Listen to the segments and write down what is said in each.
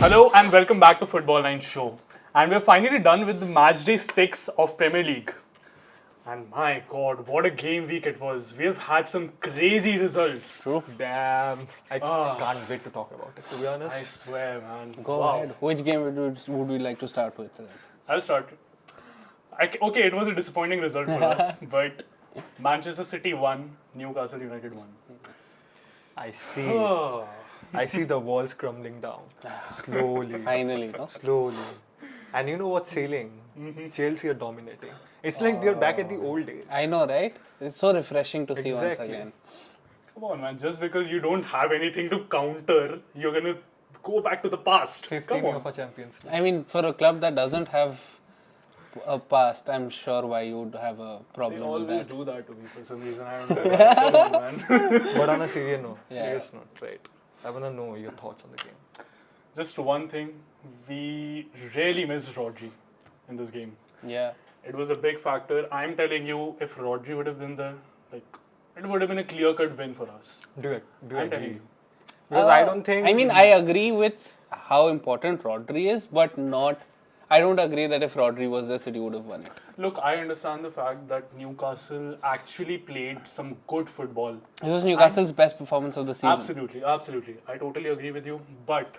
Hello and welcome back to Football9 Show. And we're finally done with the Matchday 6 of Premier League. And my god, what a game week it was. We have had some crazy results. True. Damn. I can't wait to talk about it, to be honest. I swear, man. Go ahead. Which game would we like to start with? I'll start. Okay, it was a disappointing result for us, but Manchester City won, Newcastle United won. I see the walls crumbling down. Slowly. Finally, no? Slowly. And you know what's sailing? Chelsea are dominating. It's like we are back at the old days. I know, right? It's so refreshing to see once again. Come on, man. Just because you don't have anything to counter, you're going to go back to the past. 15 of our Champions League. I mean, for a club that doesn't have a past, I'm sure why you would have a They problem with always that. do that to me for some reason. I don't know. Come on, man. But on a serious note, right? I want to know your thoughts on the game. Just one thing. We really missed Rodri in this game. Yeah. It was a big factor. I'm telling you, if Rodri would have been there, it would have been a clear-cut win for us. Do you I'm telling agree? you. Because I don't think... I mean, I agree with how important Rodri is, but not... I don't agree that if Rodri was there, City would have won it. Look, I understand the fact that Newcastle actually played some good football. It was Newcastle's best performance of the season. Absolutely. I totally agree with you. But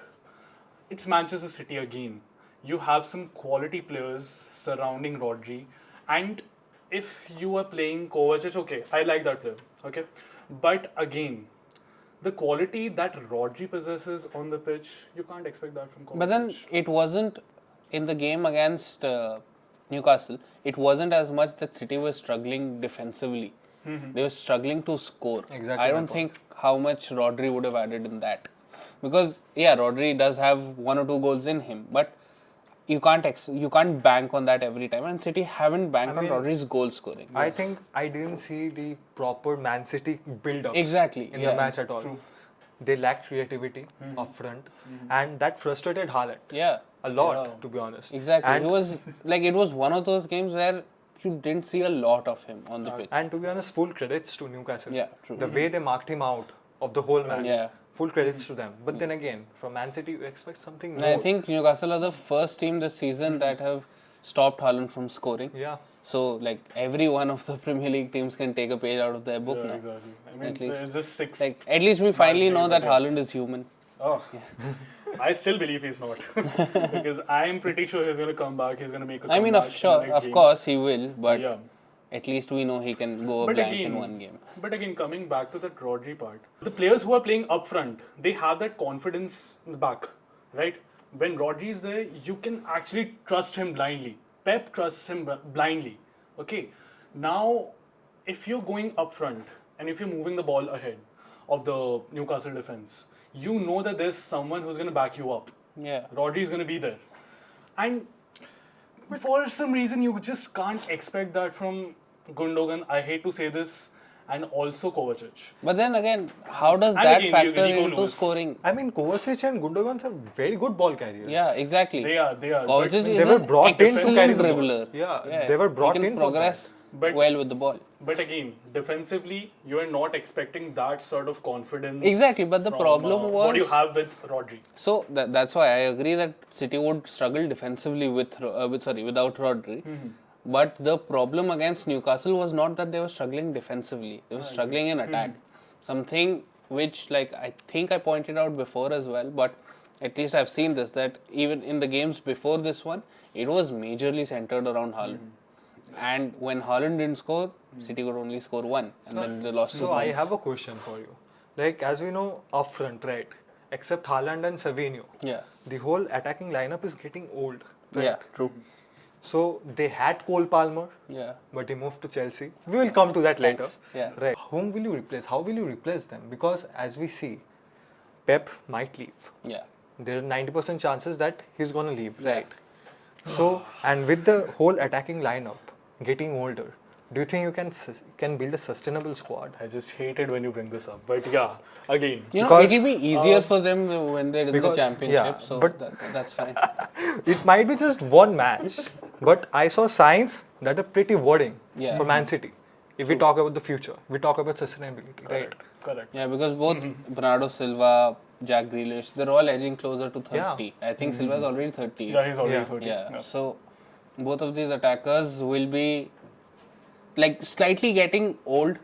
it's Manchester City again. You have some quality players surrounding Rodri. And if you are playing Kovacic, okay, I like that player. Okay. But again, the quality that Rodri possesses on the pitch, you can't expect that from Kovacic. But then it wasn't in the game against Newcastle, it wasn't as much that City was struggling defensively. They were struggling to score. Exactly. I don't think how much Rodri would have added in that. Because, yeah, Rodri does have 1 or 2 goals in him, but you can't bank on that every time. And City haven't banked on Rodri's goal scoring. I think I didn't see the proper Man City build-ups Exactly, in yeah. the match at all. True. They lacked creativity up front, and that frustrated Haaland Yeah, a lot, to be honest. exactly. And, It was one of those games where you didn't see a lot of him on the pitch. and to be honest, full credits to Newcastle. Yeah, true. The way they marked him out of the whole match. Yeah. Full credits to them. But then again, from Man City, you expect something more. I think Newcastle are the first team this season that have stopped Haaland from scoring. Yeah. So, every one of the Premier League teams can take a page out of their book Yeah, now. exactly. I mean, At least. there's just 6. At least we finally Matchday know that today. Haaland is human. Oh, I still believe he's not. Because I'm pretty sure he's going to come back. He's going to make a comeback. I mean, in the next of game. course he will, but Yeah. at least we know he can go But blank again- in one game. But again, coming back to that Rodri part, the players who are playing up front, they have that confidence in the back, right? When Rodri is there, you can actually trust him blindly. Pep trusts him blindly. Okay, now if you're going up front and if you're moving the ball ahead of the Newcastle defense, you know that there's someone who's going to back you up. Yeah. Rodri is going to be there. And for some reason, you just can't expect that from Gundogan. I hate to say this. And also Kovacic. But then again, how does And that again, factor Nico into Lewis. scoring? I mean, Kovacic and Gundogan are very good ball carriers. Yeah, exactly. They are. Kovacic is They were an brought in to excellent carry the ball. dribbler. Yeah, they were brought he can in for progress But- well with the ball. But again, defensively, you are not expecting that sort of confidence. Exactly, but the from, problem what you was- have with Rodri. So that's why I agree that City would struggle defensively without Rodri. But the problem against Newcastle was not that they were struggling defensively; they were struggling in attack. Something which, I think I pointed out before as well, but at least I've seen this, that even in the games before this one, it was majorly centered around Haaland. And when Haaland didn't score, City could only score 1, and then they lost 2 So points. I have a question for you. As we know, up front, right? Except Haaland and Savinho, Yeah, the whole attacking lineup is getting old. Right? yeah, true. So they had Cole Palmer, Yeah. but he moved to Chelsea. We will come to that later. Thanks. Yeah. Right. Whom will you replace? How will you replace them? Because as we see, Pep might leave. Yeah. There are 90% chances that he's going to leave. Right. So, and with the whole attacking lineup getting older, do you think you can build a sustainable squad? I just hated when you bring this up. But yeah, again. Because, it'll be easier for them when they're in the because- championship, yeah, so but- that's fine. It might be just one match, but I saw signs that are pretty worrying Yeah. for Man City. If we talk about the future, we talk about sustainability, right? Correct. Yeah, because both Bernardo Silva, Jack Grealish, they're all edging closer to 30. Yeah. I think Silva's already 30. Yeah, he's already Yeah. 30. Yeah. So both of these attackers will be like slightly getting old.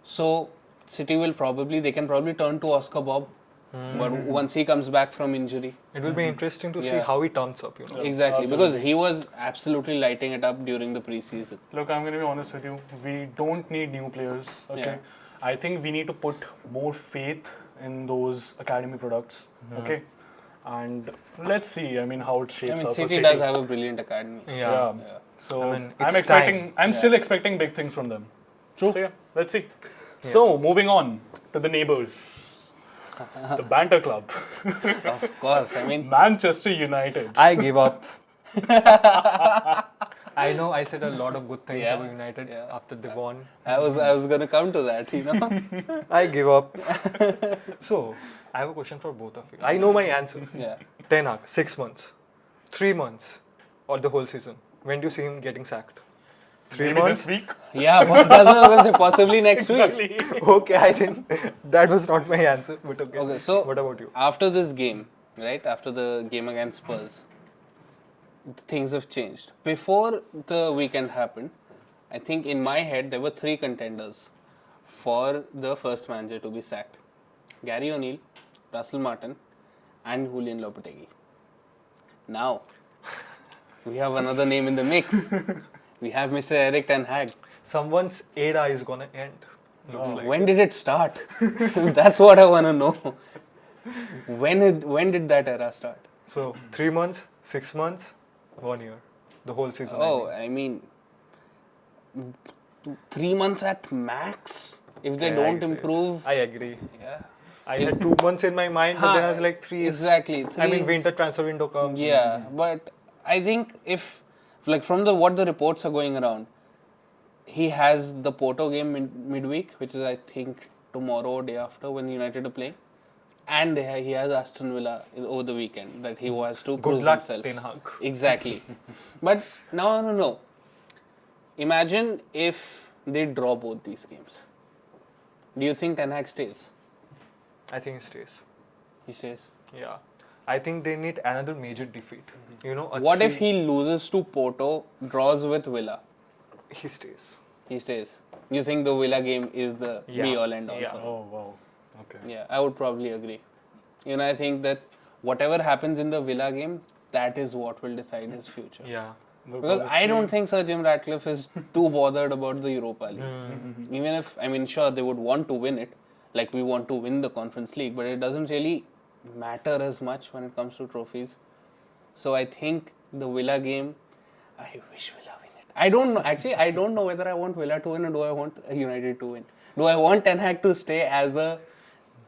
So City they can probably turn to Oscar Bob. But once he comes back from injury. It will be interesting to see Yeah. how he turns up, Exactly, absolutely. because he was absolutely lighting it up during the preseason. Look, I'm going to be honest with you. We don't need new players. Okay. Yeah. I think we need to put more faith in those academy products. Okay. And let's see. I mean, how it shapes I mean, up. for City does have a brilliant academy. Yeah. Yeah. So I mean, I'm it's expecting. time. I'm still expecting big things from them. True. So yeah, let's see. So moving on to the neighbors, the Banter Club, Of course, I mean, Manchester United. I give up. I know I said a lot of good things Yeah. about United after they won. I was gonna come to that, you know. I give up. So, I have a question for both of you. I know my answer. Yeah. Ten Hag, 6 months, 3 months, or the whole season. When do you see him getting sacked? 3 Maybe months? this week. Yeah, but that's what I was gonna say. Possibly next week. Exactly. Okay, I didn't. That was not my answer, but okay. Okay, so What about you? after this game, right? After the game against Spurs, things have changed. Before the weekend happened, I think in my head there were 3 contenders for the first manager to be sacked: Gary O'Neill, Russell Martin, and Julian Lopetegui. Now, we have another name in the mix. We have Mr. Eric Ten Hag. Someone's era is gonna end. Looks like. When did it start? That's what I want to know. When did that era start? So, 3 months, 6 months, 1 year. The whole season. Oh, I mean, 3 months at max. If they Yeah, don't I see. improve, I agree. yeah, I had 2 months in my mind, but then I was like 3 is. exactly. I mean, three- winter transfer window comes. Yeah, but I think if like from what the reports are going around, he has the Porto game midweek, which is I think tomorrow or day after when United are playing, and he has Aston Villa over the weekend that he has to Good prove luck, himself. Ten Hag. Exactly. But now I don't know. Imagine if they draw both these games. Do you think Ten Hag stays? I think he stays. He stays. Yeah. I think they need another major defeat. You know, a What if three- he loses to Porto, draws with Villa? he stays? He stays. You think the Villa game is the Yeah. be all end all Yeah. for him? Oh wow. Okay. Yeah, I would probably agree. You know, I think that whatever happens in the Villa game, that is what will decide his future. Yeah. Look, Because I honestly, don't think Sir Jim Ratcliffe is too bothered about the Europa League. Even if, I mean, sure, they would want to win it, like we want to win the Conference League, but it doesn't really matter as much when it comes to trophies. So I think the Villa game, I wish Villa win it. I don't know, actually, I don't know whether I want Villa to win or do I want United to win. Do I want Ten Hag to stay as a,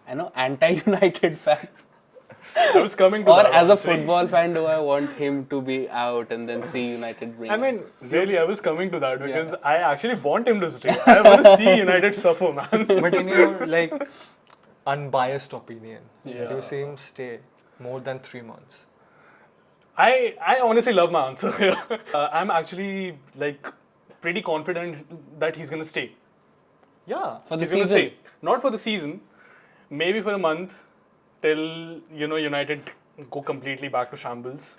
anti-United fan? I was coming to Or that, as a honestly. football fan, do I want him to be out and then see United bring I it? mean, Really, I was coming to that because I actually want him to stay. I want to see United suffer, man. but in your like unbiased opinion, Yeah. do you see him stay more than 3 months? I honestly love my answer. I'm actually like pretty confident that he's gonna stay. Yeah. For the He's gonna season. stay. Not for the season, maybe for a month, till United go completely back to shambles.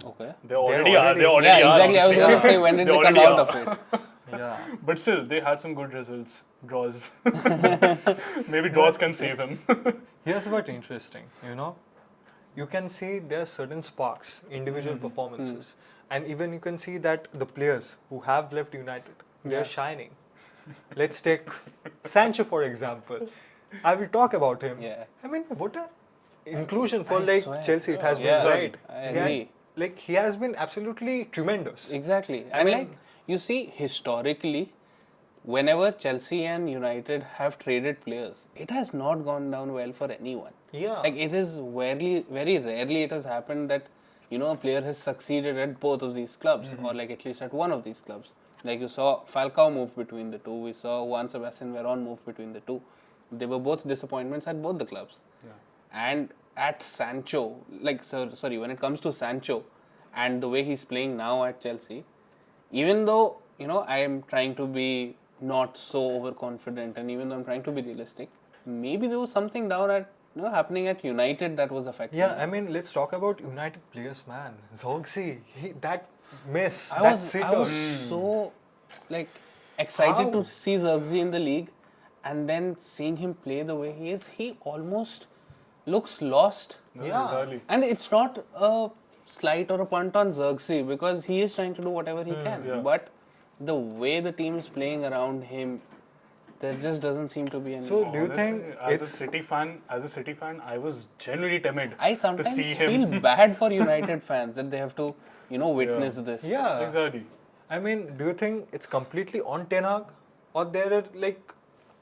Okay. They already are. already- They already Yeah, are. exactly. I was honestly. going to say, when did They they come already out are. of it? Yeah. But still, they had some good results. Draws. Maybe draws can save him. Here's what interesting, you can see there are certain sparks, individual performances, and even you can see that the players who have left United, they're shining. Let's take Sancho for example. I will talk about him. Yeah. I mean, what a inclusion for I like swear. Chelsea it has Yeah, been, right? I He had- agree. like he has been absolutely tremendous. Exactly. And like, you see, historically, whenever Chelsea and United have traded players, it has not gone down well for anyone. Yeah. Like, it is very rarely it has happened that, a player has succeeded at both of these clubs, or like at least at one of these clubs. Like you saw Falcao move between the two, we saw Juan Sebastian Veron move between the two. They were both disappointments at both the clubs. Yeah. And at Sancho, when it comes to Sancho and the way he's playing now at Chelsea, even though, I am trying to be not so overconfident and even though I'm trying to be realistic, maybe there was something down at happening at United that was affecting. Yeah, him. I mean, let's talk about United players, man. Zogzi, that miss, I that was sitter. so like excited How? to see Xerxes in the league, and then seeing him play the way he is, he almost looks lost. Yeah. Exactly. And it's not a slight or a punt on Xerxes because he is trying to do whatever he can. yeah. But the way the team is playing around him, there just doesn't seem to be any. So, do you think as it's... a City fan, I was genuinely timid I to sometimes see him. feel bad for United fans that they have to, witness this. Yeah. Exactly. I mean, do you think it's completely on Ten Hag? Or there are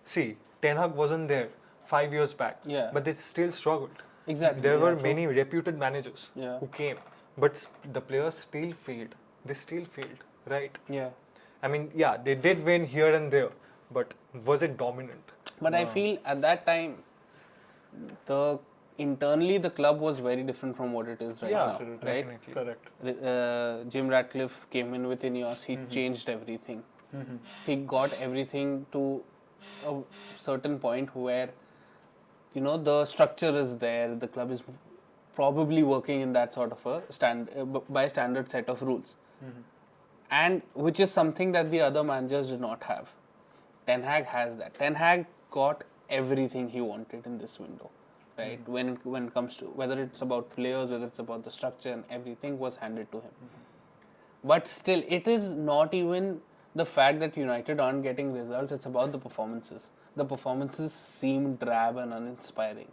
Ten Hag wasn't there 5 years back. Yeah. But they still struggled. Exactly. There yeah, were true. many reputed managers Yeah. who came. But the players still failed. They still failed, right? Yeah. I mean, yeah, they did win here and there. But was it dominant? But I feel at that time, internally the club was very different from what it is right Yeah, now. absolutely. Right? Definitely. Correct. Jim Ratcliffe came in with Ineos. He changed everything. He got everything to a certain point where, the structure is there. The club is probably working in that sort of a by standard set of rules, and which is something that the other managers did not have. Ten Hag has that. Ten Hag got everything he wanted in this window, right? When it comes to whether it's about players, whether it's about the structure, and everything was handed to him. But still, it is not even the fact that United aren't getting results. It's about the performances. The performances seem drab and uninspiring.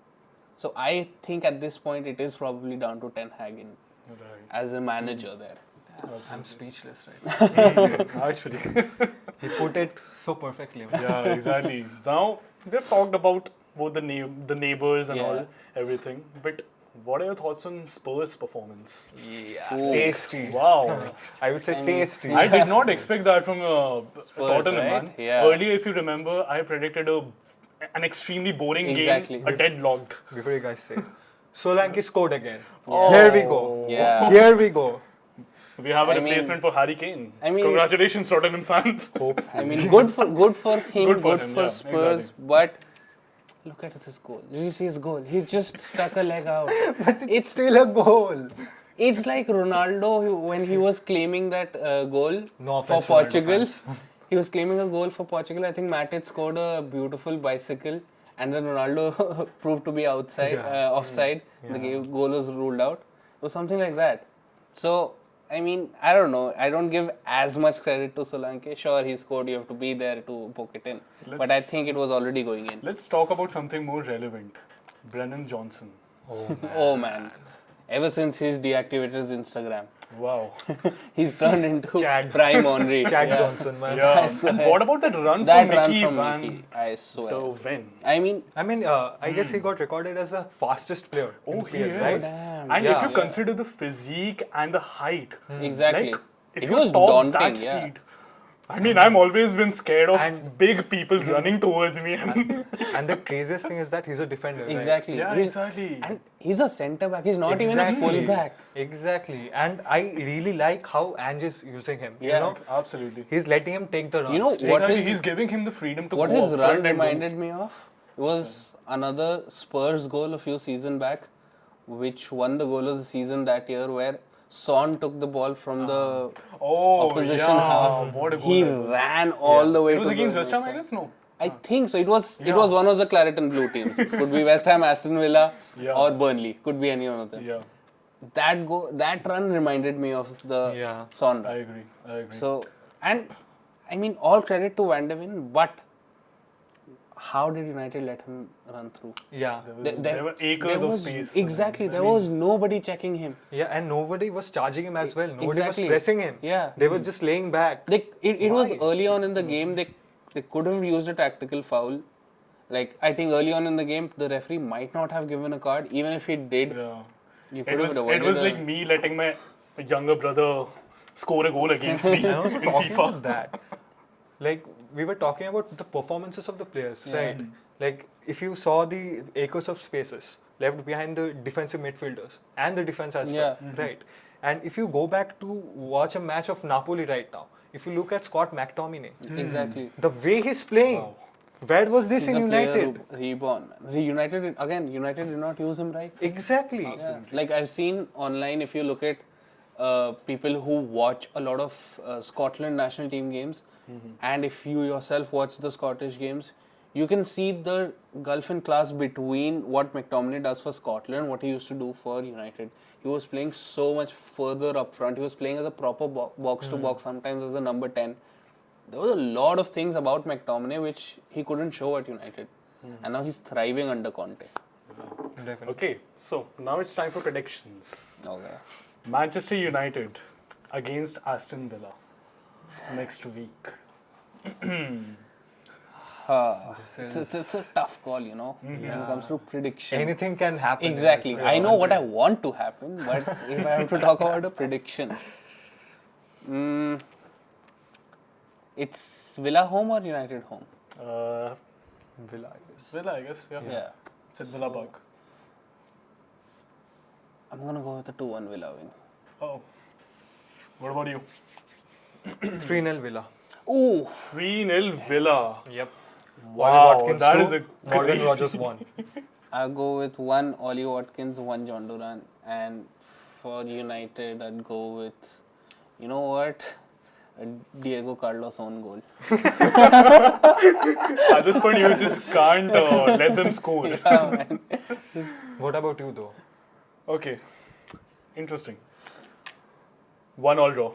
So I think at this point it is probably down to Ten Hag Right. as a manager there. I'm speechless right now. Actually. He put it so perfectly. Yeah, exactly. Now, we've talked about both the neighbors and Yeah. all, everything. But what are your thoughts on Spurs' performance? Yeah, Ooh. tasty. Wow. I would say tasty. I did not expect that from Tottenham, right? man. Yeah. Earlier, if you remember, I predicted an extremely boring Exactly. game, a deadlocked. Before you guys say, Solanke scored again. Oh. Here we go. Yeah. Here we go. We have a I mean- replacement for Harry Kane. I mean- Congratulations, Tottenham fans. I mean, good for him, Good for good him, for yeah, Spurs. exactly. But look at his goal. Did you see his goal? He's just stuck a leg out. It's still a goal. It's like Ronaldo when he was claiming that goal No for offense, Ronaldo Portugal. fans. He was claiming a goal for Portugal. I think Matic scored a beautiful bicycle, and then Ronaldo proved to be outside, Yeah. offside. The Yeah. goal was ruled out. It was something like that. So, I mean, I don't know. I don't give as much credit to Solanke. Sure, he scored. You have to be there to poke it in. But I Let's- think it was already going in. Let's talk about something more relevant. Brennan Johnson. Oh man. Ever since he's deactivated his Instagram, Wow. he's turned into Chad. prime Henry. Chad Yeah. Johnson, man. Yeah. I swear. And what about that run That from run Mickey from Van Mickey, I swear. the Ven? I mean, I mean, I guess he got recorded as the fastest player. in Oh, the he PL, is. right? damn. And Yeah. if you Yeah. consider the physique and the height, Exactly. like if It you was top daunting, that yeah. speed, I mean, I'm always been scared of And- big people running towards me. And the craziest thing is that he's a defender. right? Exactly. Yeah, He's- exactly. And he's a centre back. He's not even a Exactly. full back. Exactly. And I really like how Ange is using him. Yeah. You know, Absolutely. he's letting him take the runs. You know, what Exactly. is- He's giving him the freedom to What go his up run front and go. reminded me of was another Spurs goal a few seasons back, which won the goal of the season that year, where Son took the ball from the Oh, opposition yeah. half. What a goal He that was. ran all the way It was to against the West Ham, I next guess? No. I think so. It was Yeah. one of the Claret and Blue teams. Could be West Ham, Aston Villa, Yeah. or Burnley. Could be any one of them. Yeah, That run reminded me of the Yeah. Son run. I agree. So, and I mean, all credit to Van de Ven, but how did United let him run through? Yeah. There were acres there of was- space. for him. Exactly. I There mean, was nobody checking him. Yeah, and nobody was charging him as well. Nobody Exactly. was pressing him. Yeah. They were just laying back. It was Why? early on in the game. They could have used a tactical foul. Like, I think early on in the game, the referee might not have given a card. Even if he did, Yeah. you It could have was avoided like me letting my younger brother score a goal against me And also in talking FIFA. about that, like we were talking about the performances of the players, Yeah. right? Like if you saw the acres of spaces left behind the defensive midfielders and the defense as well, right? And if you go back to watch a match of Napoli right now, if you look at Scott McTominay, exactly. the way he's playing, Wow. Where was this He's in a player United? who reborn. United did not use him right. Exactly. Yeah. Like I've seen online, if you look at people who watch a lot of Scotland national team games, and if you yourself watch the Scottish games, you can see the gulf in class between what McTominay does for Scotland, what he used to do for United. He was playing so much further up front. He was playing as a proper box to box, sometimes as a number 10. There was a lot of things about McTominay which he couldn't show at United. And now he's thriving under Conte. Definitely. Okay, so now it's time for predictions. Okay. Manchester United against Aston Villa next week. It's a tough call, you know, when it comes to prediction. Anything can happen. Exactly. I know what I want to happen, but if I have to talk about a prediction, it's Villa home or United home? Villa, I guess. Villa, I guess. Yeah. It's at Villa Park. I'm gonna go with a 2-1 Villa win. Oh. What about you? 3-0 Villa. Ooh, 3-0 Villa. Yep. Wow, that is a Morgan crazy. Rogers 1. I'll go with 1 Ollie Watkins, 1 John Duran, and for United, I'd go with, you know what? A Diego Carlos own goal. At this point, you just can't let them score. Yeah, man. What about you though? Okay. Interesting. 1-1 draw.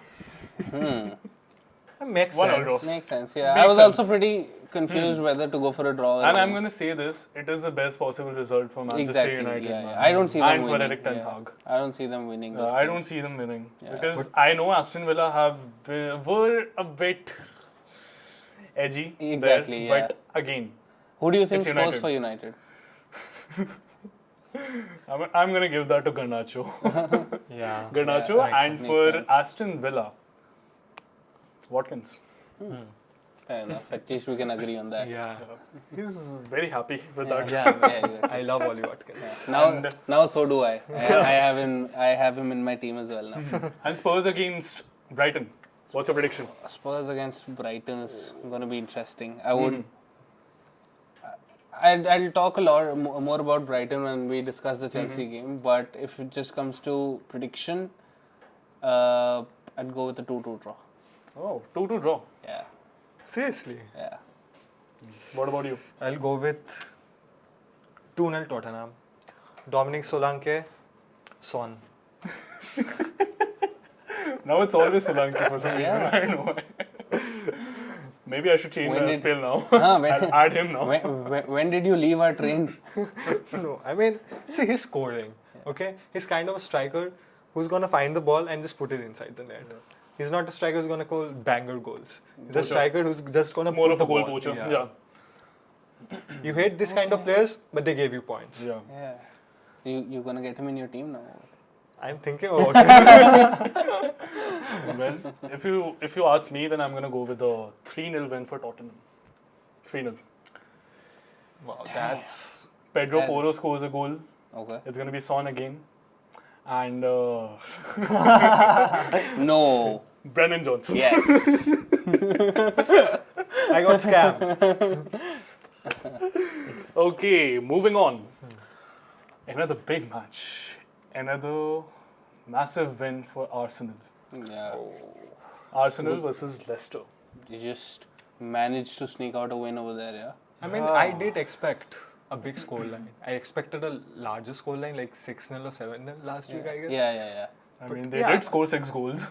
That makes 1-1 sense. draw. Makes sense, yeah. Makes I was sense. also pretty confused whether to go for a draw or And a I'm win. going to say this, it is the best possible result for Manchester Exactly, United. yeah, man. yeah. I don't see them and winning. for Eric Ten yeah. Hag. I don't see them winning this I game. don't see them winning. Yeah. Because I know Aston Villa were a bit edgy. Exactly, there, yeah. But again, Who do you think It's scores United. for United? I'm going to give that to Garnacho. Yeah. Garnacho Yeah, and makes for sense. Aston Villa, Watkins. Fair enough. At least we can agree on that. Yeah. He's very happy with Yeah. that. Yeah. Yeah, exactly. I love Ollie Watkins. Now so do I. I have him in my team as well now. And Spurs against Brighton. What's your prediction? Spurs against Brighton is going to be interesting. I would. I'll talk a lot more about Brighton when we discuss the Chelsea game. But if it just comes to prediction, I'd go with a 2-2 draw. Oh, 2-2 draw. Yeah, Seriously. yeah. What about you? I'll go with 2-0 Tottenham. Dominic Solanke, Son. Now it's always Solanke for some reason. Yeah. I don't know why. Maybe I should change When my did- FPL now. Huh, I'll add him now. when did you leave our train? No, I mean, see, he's scoring. Okay? He's kind of a striker who's going to find the ball and just put it inside the net. He's not a striker who's going to call banger goals. He's a Poacher. striker who's just going to More put of the a goal ball. poacher. Yeah. Yeah. You hate this kind of players, but they gave you points. Yeah. Yeah, you're gonna get him in your team now. I'm thinking about it. Well, if you ask me, then I'm gonna go with a 3-0 win for Tottenham. 3-0. Wow, that's... Pedro And- Porro scores a goal. Okay. It's gonna be Son again. And No. Brennan Johnson. Yes. I got scammed. Okay, moving on. Another big match. Another massive win for Arsenal. Yeah. Arsenal versus Leicester. You just managed to sneak out a win over there, yeah? I mean, I did expect a big scoreline. I expected a larger scoreline, like 6-0 or 7-0 last week, I guess. Yeah. I mean, they yeah. did score 6 goals.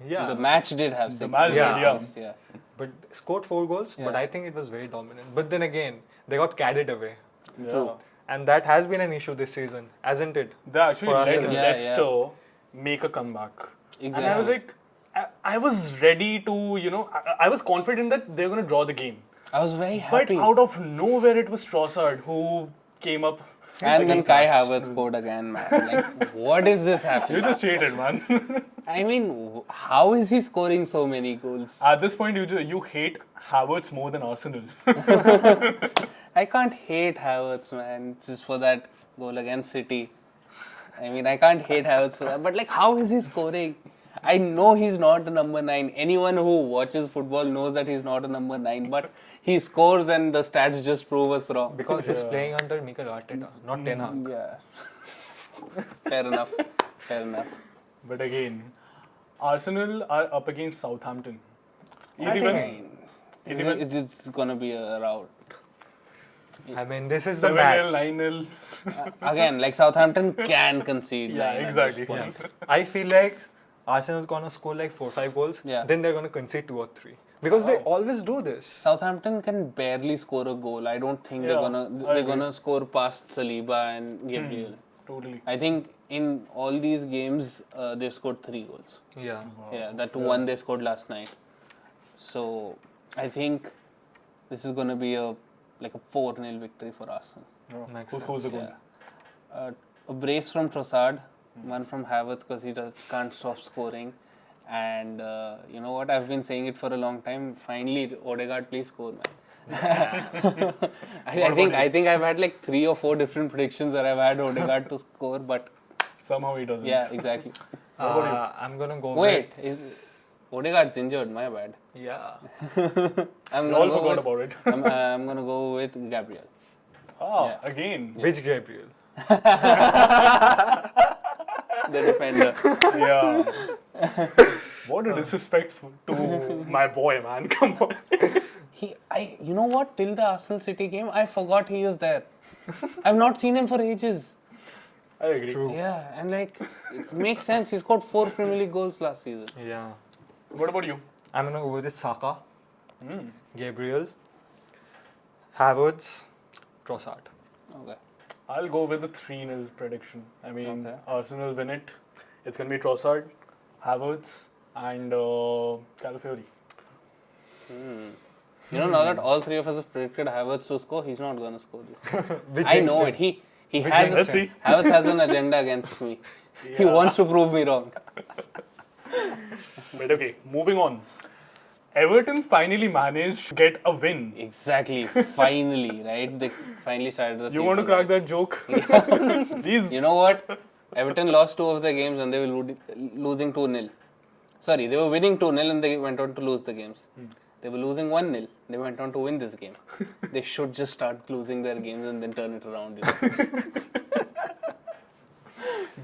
Yeah. The match did have 6 match goals did, at yeah. least, yeah. But scored 4 goals, but Yeah. I think it was very dominant. But then again, they got carried away. True. And that has been an issue this season, hasn't it? They actually For let Arsenal. Yeah, Leicester make a comeback. Exactly. And I was like, I was ready to, I was confident that they're going to draw the game. I was very But happy. out of nowhere, it was Trossard who came up. And then Kai Havertz scored again, man. Like, what is this happening? You just hated, man. I mean, how is he scoring so many goals? At this point, you hate Havertz more than Arsenal. I can't hate Havertz, man, just for that goal against City. I mean, I can't hate Havertz for that. But, like, how is he scoring? I know he's not a number 9. Anyone who watches football knows that he's not a number 9, but he scores and the stats just prove us wrong. Because he's playing under Mikel Arteta, not Ten Hag. Yeah. Fair enough. Fair enough. But again, Arsenal are up against Southampton. Easy I win. think Easy win. it's gonna be a rout. I mean, this is the 7-0, match. 9-0. Again, like Southampton can concede. Yeah, 9 at this exactly. point. I feel like Arsenal's gonna score like 4-5 goals. Yeah. Then they're gonna concede 2 or 3 because they always do this. Southampton can barely score a goal. I don't think Yeah, they're I gonna score past Saliba and Gabriel. Totally. I think in all these games they've scored 3 goals. Yeah. Yeah, that one they scored last night. So I think this is gonna be a 4-0 victory for Arsenal. Makes Who scores the goal? Yeah. A brace from Trossard, one from Havertz because he can't stop scoring. And you know what? I've been saying it for a long time. Finally, Odegaard, please score, man. I think I've had like 3 or 4 different predictions where I've had Odegaard to score, but Somehow he doesn't. yeah, exactly. I'm gonna go Wait, with... Odegaard's injured. My bad. Yeah. I'm We gonna all go forgot with, about it. I'm gonna go with Gabriel. Ah, Yeah. again. Which Gabriel? The defender. Yeah. What a disrespect to my boy, man. Come on. You know what? Till the Arsenal City game, I forgot he was there. I've not seen him for ages. I agree. True. Yeah, and like, it makes sense. He scored 4 Premier League goals last season. Yeah. What about you? I'm gonna go with Saka, Gabriel, Havertz, Trossard. Okay. I'll go with the 3-0 prediction. I mean, Okay. Arsenal win it. It's going to be Trossard, Havertz, and Calafiori. You know, now that all 3 of us have predicted Havertz to score, he's not going to score this. We I changed know him. it. He Let's has see. Havertz has an agenda against me. He Yeah. wants to prove me wrong. But okay, moving on. Everton finally managed to get a win. Exactly. Finally, right? They finally started the You season. want to crack that joke? These. You know what? Everton lost 2 of their games and they were losing 2-0. Sorry, they were winning 2-0 and they went on to lose the games. They were losing 1-0. They went on to win this game. They should just start losing their games and then turn it around. You know?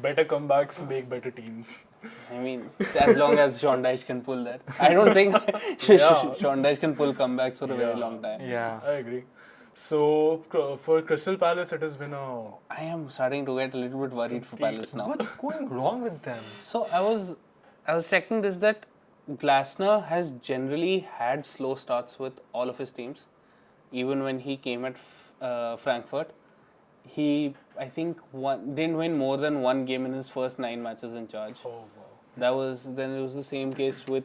Better comebacks make better teams. I mean, as long as Sean Dyche can pull that. I don't think Sean Dyche can pull comebacks for a very Yeah. long time. Yeah. I agree. So, for Crystal Palace, it has been a. I am starting to get a little bit worried for Palace now. What's going wrong with them? So I was checking this that Glasner has generally had slow starts with all of his teams. Even when he came at Frankfurt, he I think didn't win more than 1 game in his first 9 matches in charge. Oh, wow. Then it was the same case with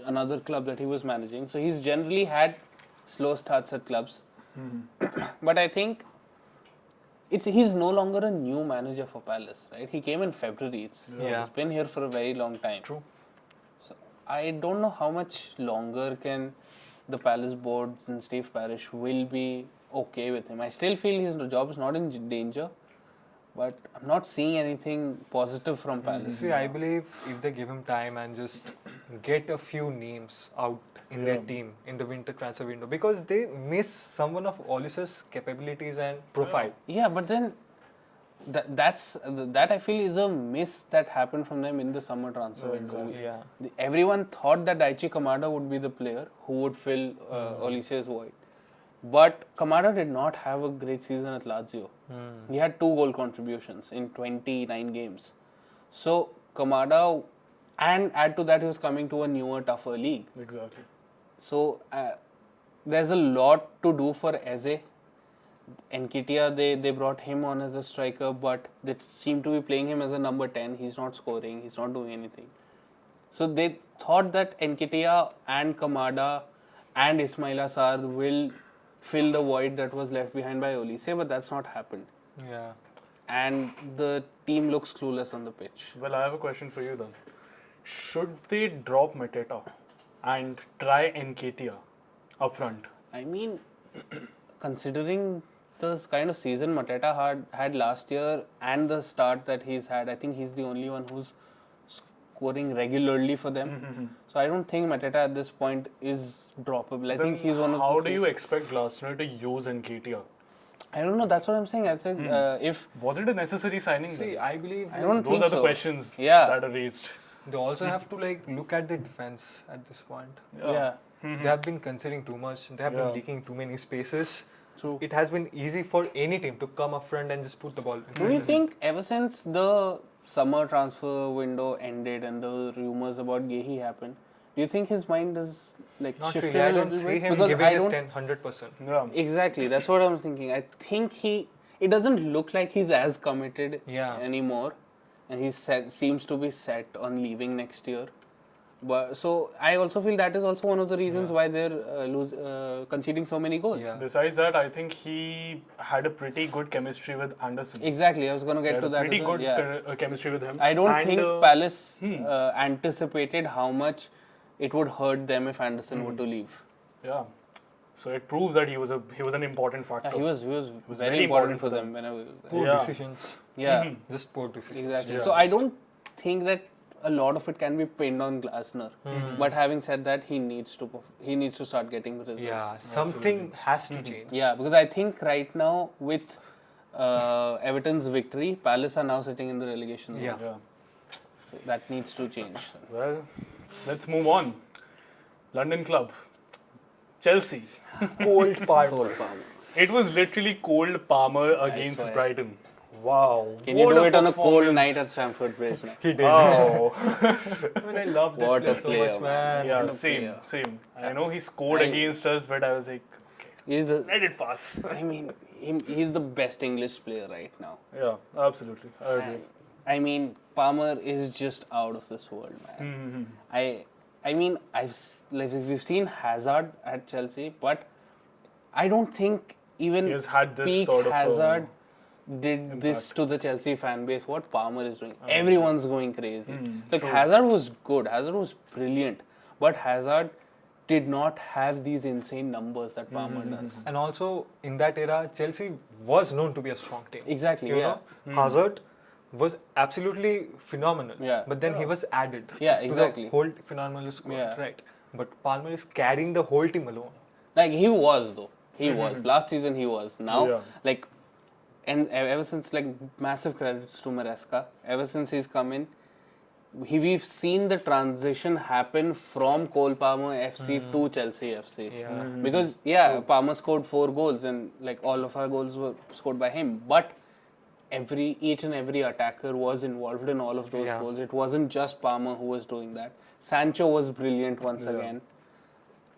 another club that he was managing. So he's generally had slow starts at clubs. But I think he's no longer a new manager for Palace, right? He came in February. He's been here for a very long time. True. So I don't know how much longer can the Palace board and Steve Parish will be okay with him. I still feel his job is not in danger, but I'm not seeing anything positive from Palace. See, I believe if they give him time and just get a few names out in their team in the winter transfer window, because they miss someone of Olis's capabilities and profile. Yeah, but then that I feel is a miss that happened from them in the summer transfer window. Yeah. Everyone thought that Daichi Kamada would be the player who would fill Olise's void. But Kamada did not have a great season at Lazio. He had 2 goal contributions in 29 games. So Kamada, and add to that he was coming to a newer, tougher league. Exactly. So there's a lot to do for Eze. Enkitia, they brought him on as a striker, but they seem to be playing him as a number 10. He's not scoring, he's not doing anything. So they thought that Enkitia and Kamada and Ismaila Sarr will fill the void that was left behind by Olise, but that's not happened. Yeah. And the team looks clueless on the pitch. Well, I have a question for you then. Should they drop Mateta and try Nketiah up front? I mean, considering the kind of season Mateta had last year and the start that he's had, I think he's the only one who's scoring regularly for them. So I don't think Mateta at this point is droppable. I think he's one of How the do you expect Glasner to use Nketiah? I don't know. That's what I'm saying. I think if Was it a necessary signing? See, then? I believe I don't Those think are the so. questions Yeah. that are raised. they also have to like look at the defense at this point. Yeah. They have been conceding too much. They have been Yeah. leaking too many spaces. True. It has been easy for any team to come up front and just put the ball. Do you think ever since the summer transfer window ended and the rumors about Gehi happened, do you think his mind is like Not shifted really. I a don't little see bit? him Because giving I his don't 100%. Yeah. exactly. That's what I'm thinking. I think it doesn't look like he's as committed Yeah. anymore, and he seems to be set on leaving next year. But so I also feel that is also one of the reasons why they're conceding so many goals. Yeah. Besides that, I think he had a pretty good chemistry with Anderson. Exactly, I was going to He get had to a that. pretty as well. good Yeah. chemistry with him. I don't And, think Palace anticipated how much it would hurt them if Anderson were to leave. Yeah. So it proves that he was an important factor. Yeah, he was was very very important important for for them whenever he was there. Poor Yeah. decisions. Yeah, Just poor decisions. exactly. Yeah. So I don't think that a lot of it can be pinned on Glasner. But having said that, he needs to start getting the results. Yeah, something has to change. Yeah, because I think right now with Everton's victory, Palace are now sitting in the relegation zone. Yeah. Yeah. That needs to change. Well, let's move on. London club. Chelsea. Cold part. It was literally cold Palmer against swear. Brighton. Wow. Can you What do it on a cold performance. night at Stamford Bridge now? He did. Wow. I mean, I love that What a player so player, much, man. Yeah, What a same, player. same. I know he scored against us, but I was like, okay, He's the. let it pass. I mean, he's the best English player right now. Yeah, absolutely. I agree. And, I mean, Palmer is just out of this world, man. I mean, we've seen Hazard at Chelsea, but I don't think even He has had this peak sort of Hazard did this to the Chelsea fan base. What Palmer is doing, everyone's going crazy. Like Hazard was good, Hazard was brilliant, but Hazard did not have these insane numbers that Palmer does. And also, in that era, Chelsea was known to be a strong team. Exactly, You yeah. know, Hazard was absolutely phenomenal. Yeah. But then he was added Yeah, to exactly. the whole phenomenal squad, Yeah. right? But Palmer is carrying the whole team alone. Like he was though. He was. Last season he was. Now, Yeah. like, and ever since, like, massive credits to Maresca. Ever since he's come in, we've seen the transition happen from Cole Palmer FC to Chelsea FC. Yeah. Because Palmer scored 4 goals and like all of our goals were scored by him. But each and every attacker was involved in all of those Yeah. goals. It wasn't just Palmer who was doing that. Sancho was brilliant once again.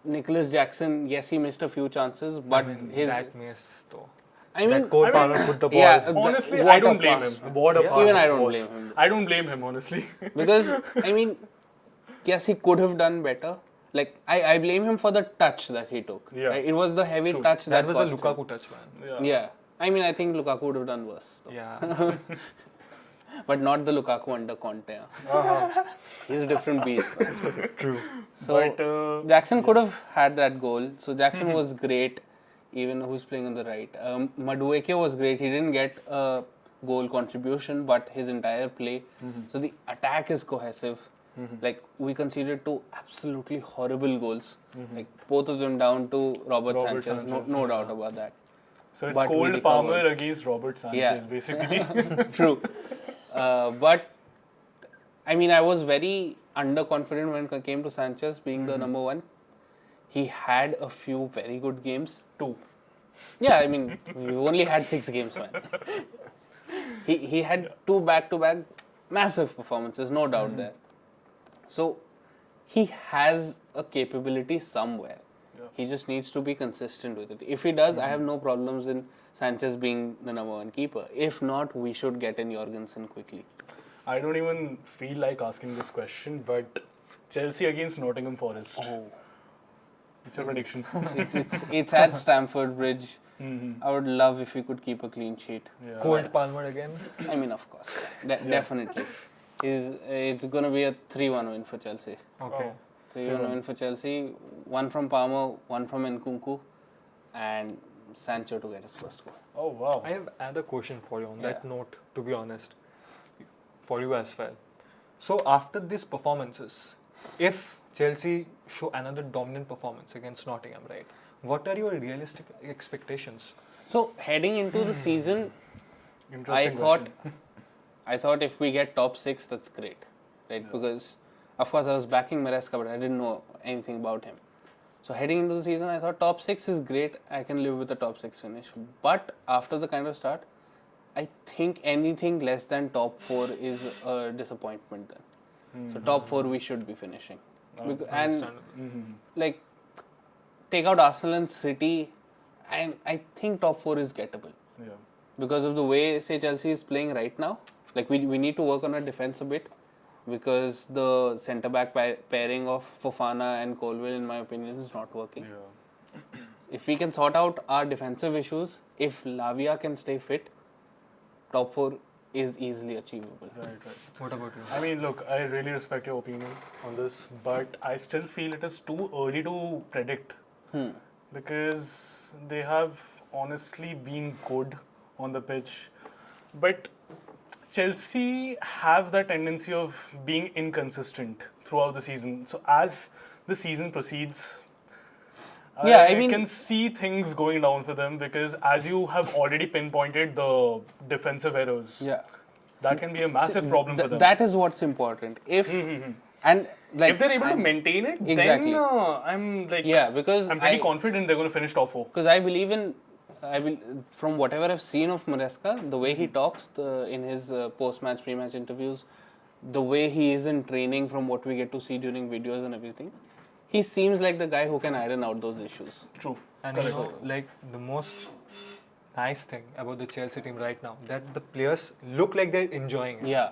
Nicholas Jackson, yes, he missed a few chances, but that miss though. I mean, that Cole Palmer put the ball. yeah, Honestly, what I don't a blame pass, him. man. What a Yeah. pass Even I it don't was. blame him. I don't blame him, honestly. Because I mean, yes, he could have done better. Like I blame him for the touch that he took. Yeah. Right? It was the heavy touch that was a cost him. Lukaku touch, man. Yeah, I mean, I think Lukaku would have done worse, though. Yeah. But not the Lukaku under Conte. He's a different beast. Man. True. So But Jackson could have had that goal. So Jackson was great, even who's playing on the right. Madueke was great. He didn't get a goal contribution, but his entire play. So the attack is cohesive. Like we conceded 2 absolutely horrible goals. Like both of them down to Robert Sanchez. No doubt about that. so it's but we Cole recovered. Palmer against Robert Sanchez, Yeah. basically. True. But I mean, I was very underconfident when it came to Sanchez being the number 1. He had a few very good games. 2. Yeah, I mean, we only had 6 games, man. He had 2 back-to-back massive performances, no doubt there. So he has a capability somewhere. He just needs to be consistent with it. If he does, I have no problems in Sanchez being the number 1 keeper. If not, we should get in Jorgensen quickly. I don't even feel like asking this question, but Chelsea against Nottingham Forest. Oh. It's your prediction. It's at Stamford Bridge. I would love if we could keep a clean sheet. Yeah. Cold Palmer again. I mean, of course. Definitely. It's going to be a 3-1 win for Chelsea. Okay. 3-1 win for Chelsea. 1 from Palmer, 1 from Nkunku, and Sancho to get his first goal. Oh, wow. I have another question for you on that note, to be honest. For you as well. So after these performances, if Chelsea show another dominant performance against Nottingham, right? What are your realistic expectations? So heading into the season, Interesting I thought question. I thought if we get top 6, that's great, right? Because of course I was backing Maresca, but I didn't know anything about him. So heading into the season, I thought top 6 is great. I can live with a top 6 finish. But after the kind of start, I think anything less than top 4 is a disappointment then. So top 4 we should be finishing. And Understandable. like take out Arsenal and City, and I think top 4 is gettable. Yeah. Because of the way, say, Chelsea is playing right now. Like, we need to work on our defense a bit, because the centre-back pairing of Fofana and Colwill, in my opinion, is not working. Yeah. If we can sort out our defensive issues, if Lavia can stay fit, top 4 is easily achievable. Right. What about you? I mean, look, I really respect your opinion on this, but I still feel it is too early to predict. Because they have honestly been good on the pitch. But Chelsea have that tendency of being inconsistent throughout the season. So as the season proceeds, Yeah, I I mean- can see things going down for them, because as you have already pinpointed the defensive errors, Yeah. that can be a massive problem for them. That is what's important. If and like If they're able to maintain it, Exactly. then I'm like, yeah, because I'm pretty confident they're going to finish top 4. because I believe in, from whatever I've seen of Maresca, the way he talks in his post-match, pre-match interviews, the way he is in training, from what we get to see during videos and everything, he seems like the guy who can iron out those issues. True. And you know, like the most nice thing about the Chelsea team right now, that the players look like they're enjoying it. Yeah,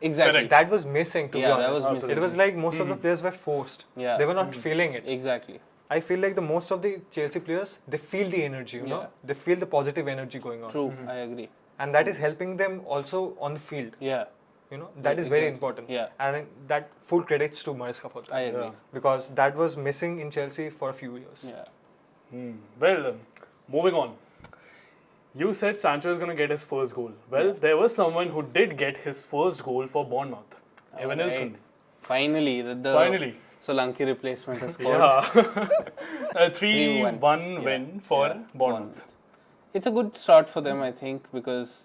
exactly. Correct. That was missing, to be Yeah, that honest. was missing. It was like most of the players were forced. Yeah. They were not feeling it. Exactly. I feel like the most of the Chelsea players, they feel the energy, you know? Yeah. They feel the positive energy going on. True, I agree. And that is helping them also on the field. Yeah, You know, that is very important. Yeah. And that full credits to Maresca for that. I agree. Because that was missing in Chelsea for a few years. Yeah. Well, moving on. You said Sancho is going to get his first goal. Well, there was someone who did get his first goal for Bournemouth. Evan Nilsson. Finally, the Finally. Solanke replacement has scored. Yeah. A 3-1 3-1. win for Yeah. Bournemouth. It's a good start for them, I think, because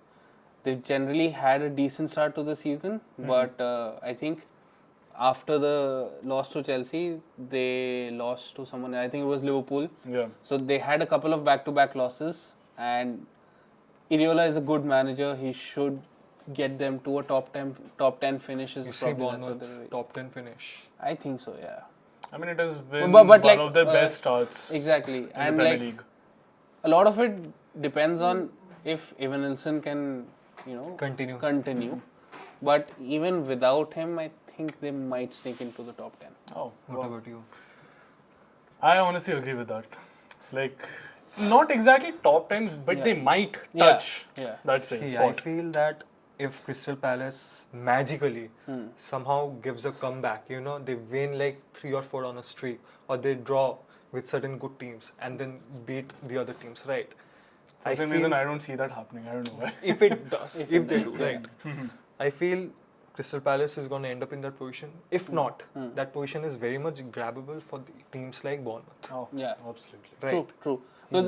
they've generally had a decent start to the season. But I think after the loss to Chelsea, they lost to someone. I think it was Liverpool. Yeah. So they had a couple of back-to-back losses, and Iriola is a good manager. He should get them to a top 10 finishes. You see Probably that's what Bournemouth they're- top 10 finish. I think so, yeah. I mean, it has been But one like, of their best starts Exactly. in And the Premier like, League. a lot of it depends on if Evan Nilsson can, Continue. But even without him, I think they might sneak into the top 10. Oh, What wow. about you? I honestly agree with that. Like, not exactly top 10, but Yeah. they might Yeah. touch Yeah. that See, I spot. feel that if Crystal Palace magically somehow gives a comeback, you know, they win like 3 or 4 on a streak, or they draw with certain good teams and then beat the other teams, right? For some reason, I don't see that happening. I don't know why. if it does, if they do, yeah. right? I feel Crystal Palace is going to end up in that position. If not, that position is very much grabbable for the teams like Bournemouth. Oh, Yeah. absolutely. Right. True. No,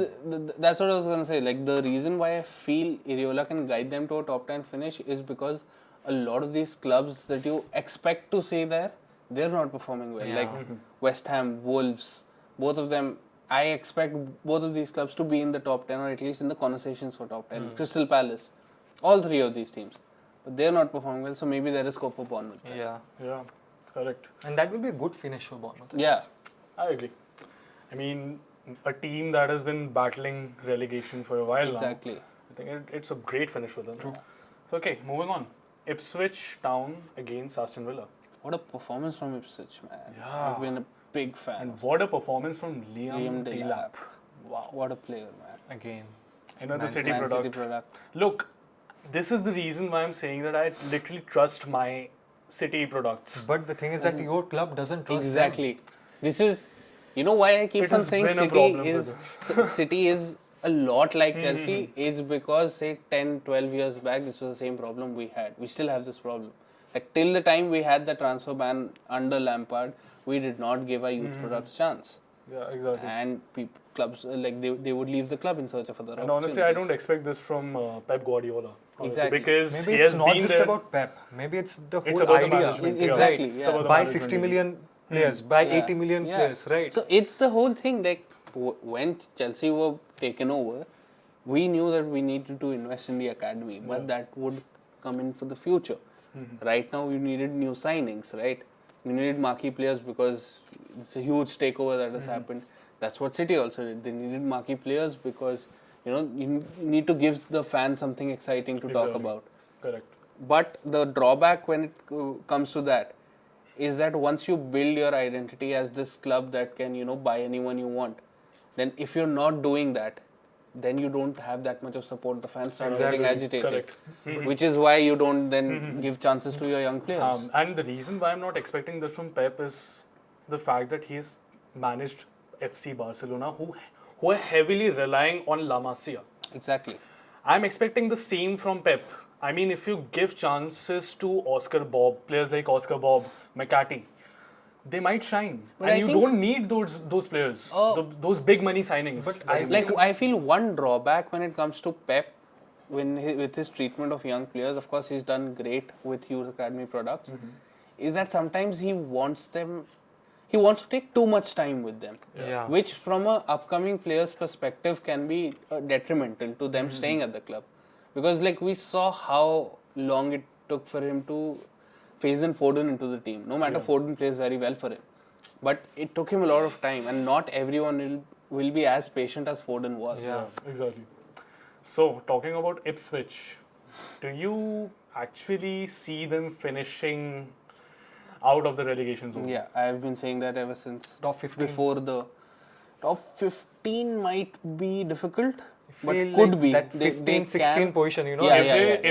that's what I was going to say. Like, the reason why I feel Iriola can guide them to a top 10 finish is because a lot of these clubs that you expect to see there, they're not performing well. Yeah. Like West Ham, Wolves, both of them. I expect both of these clubs to be in the top 10, or at least in the conversations for top 10. Crystal Palace, all 3 of these teams. But they're not performing well, so maybe there is scope for Bournemouth. Yeah. Yeah, correct. And that will be a good finish for Bournemouth. I Yeah. guess. I agree. I mean, a team that has been battling relegation for a while Exactly. now, I think it's a great finish for them. True. So, okay, moving on. Ipswich Town against Aston Villa. What a performance from Ipswich, man. Yeah. I've been a big fan. And what a performance from Liam Delap. Delap. Wow. What a player, man. Again. Another City Man product. City product. Look, this is the reason why I'm saying that I literally trust my City products. But the thing is that your club doesn't trust them. Exactly. This is, you know why I keep It on has saying been a City problem is for City is a lot like Chelsea. It's because say 10, 12 years back this was the same problem we had. We still have this problem. Like till the time we had the transfer ban under Lampard, we did not give our youth products chance. Yeah, exactly. And clubs like they would leave the club in search of other And opportunities. honestly, I don't expect this from Pep Guardiola. Honestly, Exactly. because Maybe he it's has not been just there. about Pep. Maybe it's the It's whole about the idea. management. Exactly, It's yeah. about the Buy management 60 really. million players, buy Yeah. 80 million Yeah. players, right? So it's the whole thing. Like when Chelsea were taken over, we knew that we needed to invest in the academy, but that would come in for the future. Right now, we needed new signings, right? We needed marquee players because it's a huge takeover that has happened. That's what City also did. They needed marquee players because you need to give the fans something exciting to talk Exactly. about. Correct. But the drawback when it comes to that is that once you build your identity as this club that can buy anyone you want, then if you're not doing that, then you don't have that much of support. The fans start getting agitated. Correct. Which is why you don't then give chances to your young players. And the reason why I'm not expecting this from Pep is the fact that he's managed FC Barcelona, who are heavily relying on La Masia. Exactly. I'm expecting the same from Pep. I mean, if you give chances to players like Oscar Bob, McCarthy, they might shine. But and I you think- don't need those players, those big money signings. But I feel one drawback when it comes to Pep, with his treatment of young players, of course he's done great with youth academy products, is that sometimes he wants to take too much time with them, Yeah. which from a upcoming player's perspective can be detrimental to them staying at the club, because like we saw how long it took for him to phase in Foden into the team. No matter Foden plays very well for him, but it took him a lot of time, and not everyone will be as patient as Foden was. Yeah. Exactly. So, talking about Ipswich, do you actually see them finishing out of the relegation zone? Yeah, I've been saying that ever since. Top 15. Before the top 15 might be difficult, but Feel could like be. that They 15, 16 can, position, Yeah,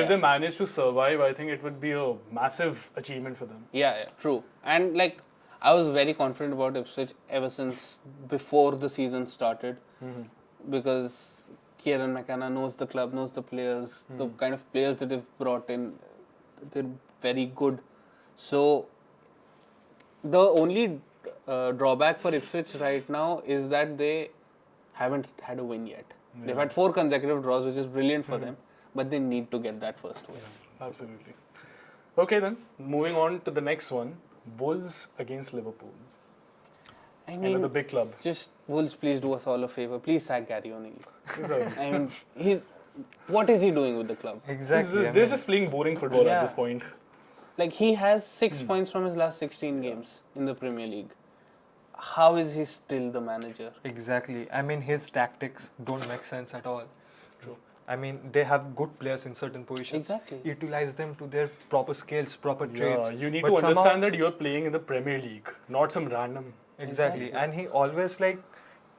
If they manage to survive, I think it would be a massive achievement for them. Yeah, true. And like I was very confident about Ipswich ever since before the season started, because Kieran McKenna knows the club, knows the players, the kind of players that they've brought in, they're very good. So the only drawback for Ipswich right now is that they haven't had a win yet. They've had 4 consecutive draws, which is brilliant for them, but they need to get that first win. Absolutely. Okay then, moving on to the next one. Wolves against Liverpool. I mean, Another big club. just Wolves, please do us all a favor. Please sack Gary O'Neill. Exactly. I mean, what is he doing with the club? Exactly. They're just playing boring football Yeah. at this point. Like, he has 6 points from his last 16 games in the Premier League. How is he still the manager? Exactly. I mean, his tactics don't make sense at all. True. I mean, they have good players in certain positions. Exactly. Utilize them to their proper skills, proper Yeah, traits. you need But to somehow- understand that you're playing in the Premier League, not some random. Exactly. And he always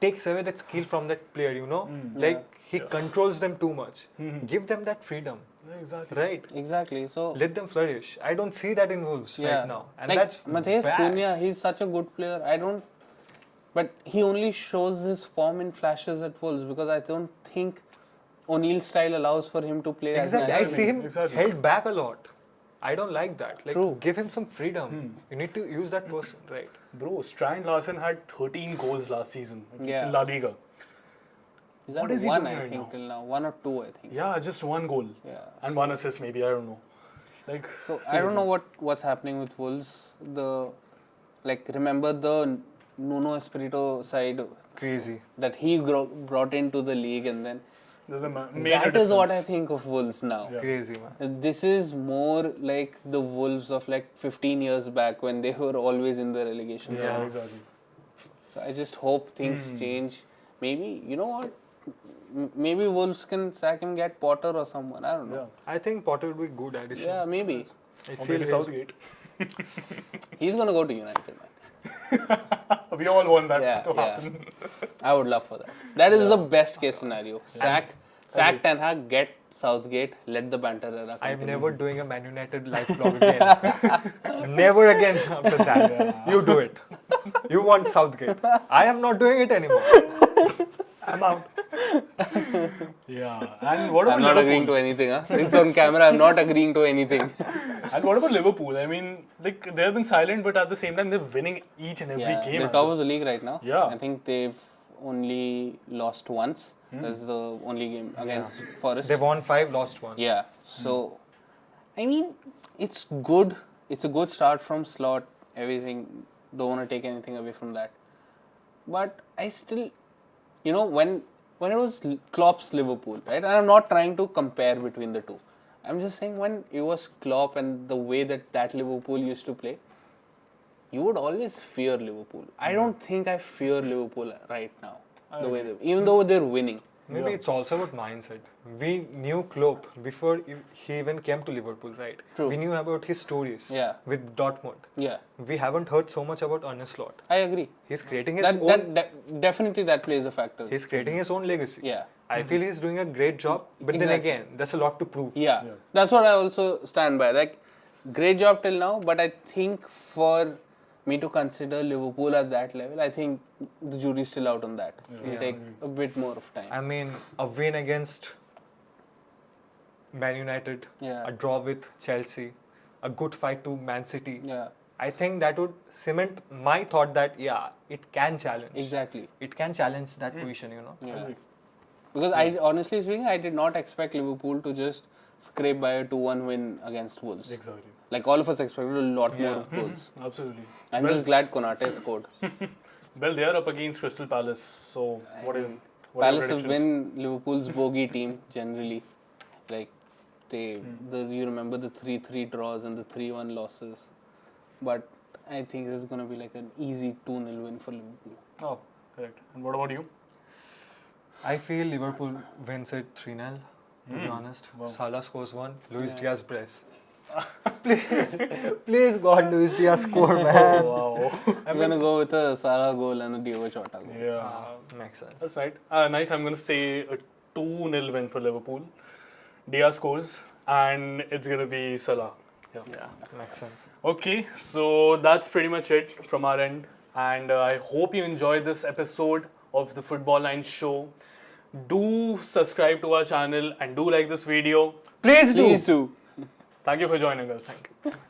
takes away that skill from that player, Yeah. He controls them too much. Give them that freedom, Exactly. right? Exactly. So, Let them flourish. I don't see that in Wolves yeah. right now. And like, that's Matheus bad. Cunha, he's such a good player. But he only shows his form in flashes at Wolves, because I don't think O'Neill's style allows for him to play Exactly. as I naturally. see him Exactly. held back a lot. I don't like that. True. Give him some freedom. You need to use that person, right? Bro, Strand Larsen had 13 goals last season Yeah. in La Liga. Is What that is he one, doing I right think, now? till now? 1 or 2, I think. Yeah, just 1 goal. Yeah. And 1 assist maybe, I don't know. So I don't know what's happening with Wolves. Remember the Nuno Espirito side Crazy. that he brought into the league, and then There's a major that is what I difference. think of Wolves now. Yeah. Crazy, man. This is more like the Wolves of 15 years back, when they were always in the relegation Yeah, zone. exactly. So I just hope things change. Maybe, you know what? Maybe Wolves can sack him, get Potter or someone. I don't know. Yeah. I think Potter would be a good addition. Yeah, maybe. I Or feel maybe he's- Southgate. He's going to go to United, man. We all want that Yeah, to yeah. happen. I would love for that. That is the best case scenario. Sack Ten Hag, get Southgate, let the banter era I'm continue. never doing a Man United live vlog again. Never again after that. You do it. You want Southgate. I am not doing it anymore. I'm out. Yeah. And what about I'm not Liverpool? agreeing to anything. Huh? It's on camera. I'm not agreeing to anything. And what about Liverpool? I mean, like they have been silent, but at the same time they're winning each and every Yeah, game. they're as top well. of the league right now. Yeah. I think they've only lost once. That's the only game against Forest. They won 5, lost 1. Yeah. So, I mean, it's good. It's a good start from Slot. Everything. Don't want to take anything away from that. But I still, when it was Klopp's Liverpool, right? And I'm not trying to compare between the two. I'm just saying when it was Klopp and the way that Liverpool used to play, you would always fear Liverpool. I don't think I fear Liverpool right now. Even though they're winning. Maybe it's also about mindset. We knew Klopp before he even came to Liverpool, right? True. We knew about his stories with Dortmund. Yeah. We haven't heard so much about Arne Slot. I agree. He's creating his own. Definitely that plays a factor. He's creating his own legacy. Yeah. I feel he's doing a great job, but then again, there's a lot to prove. Yeah. That's what I also stand by. Like, great job till now, but I think for me to consider Liverpool at that level, I think the jury's still out on that. It'll take a bit more of time. I mean, a win against Man United, a draw with Chelsea, a good fight to Man City. Yeah. I think that would cement my thought that, it can challenge. Exactly. It can challenge that position, Yeah. Because I honestly speaking, I did not expect Liverpool to just scrape by a 2-1 win against Wolves. Exactly. Like all of us expected a lot more goals. Absolutely. I'm just glad Konate scored. Well, they are up against Crystal Palace. So what are your Palace have predictions? been Liverpool's bogey team generally. Like you remember the 3-3 draws and the 3-1 losses. But I think this is going to be like an easy 2-0 win for Liverpool. Oh, correct. And what about you? I feel Liverpool wins it 3-0, to be honest. Wow. Salah scores 1, Luis Diaz brace. Please God, Luis Diaz score, man. Wow. I'm going to go with a Salah goal and a Diego Jota goal. Yeah. Makes sense. That's right. Nice. I'm going to say a 2-0 win for Liverpool. Diaz scores and it's going to be Salah. Yeah, makes sense. Okay, so that's pretty much it from our end. And I hope you enjoyed this episode of the Football9 Show. Do subscribe to our channel and do like this video. Please do. Please do. Thank you for joining us. Thank you.